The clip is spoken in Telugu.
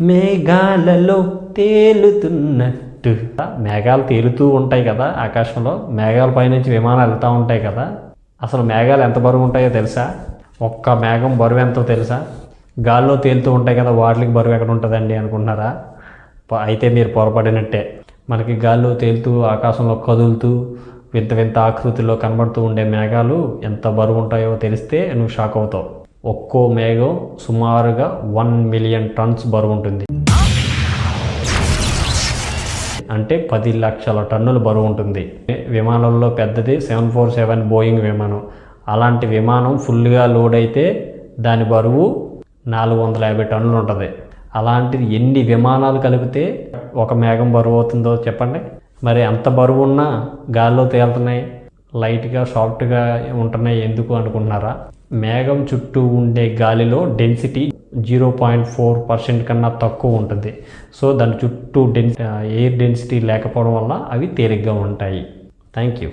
మేఘాలలో తేలుతున్నట్టు. మేఘాలు తేలుతూ ఉంటాయి కదా ఆకాశంలో, మేఘాల పైనుంచి విమానాలు వెళ్తూ ఉంటాయి కదా. అసలు మేఘాలు ఎంత బరువు ఉంటాయో తెలుసా? ఒక్క మేఘం బరువు ఎంతో తెలుసా? గాల్లో తేలుతూ ఉంటాయి కదా, వాటికి బరువు ఎక్కడ ఉంటుందండి అనుకుంటున్నారా? అయితే మీరు పొరపడినట్టే. మనకి గాల్లో తేలుతూ ఆకాశంలో కదులుతూ వింత వింత ఆకృతిలో కనబడుతూ ఉండే మేఘాలు ఎంత బరువు ఉంటాయో తెలిస్తే నువ్వు షాక్ అవుతావు. ఒక్కో మేఘం సుమారుగా 1 మిలియన్ టన్స్ బరువు ఉంటుంది. అంటే 10 లక్షల టన్నుల బరువు ఉంటుంది. విమానంలో పెద్దది 747 బోయింగ్ విమానం. అలాంటి విమానం ఫుల్గా లోడ్ అయితే దాని బరువు 450 టన్నులు ఉంటుంది. అలాంటిది ఎన్ని విమానాలు కలిపితే ఒక మేఘం బరువు అవుతుందో చెప్పండి. మరి అంత బరువు ఉన్నా గాల్లో తేలుతున్నాయి, లైట్గా సాఫ్ట్గా ఉంటున్నాయి ఎందుకు అనుకుంటున్నారా? మేఘం చుట్టూ ఉండే గాలిలో డెన్సిటీ 0.4% కన్నా తక్కువ ఉంటుంది. సో దాని చుట్టూ ఎయిర్ డెన్సిటీ లేకపోవడం వల్ల అవి తేలిగ్గా ఉంటాయి. Thank you.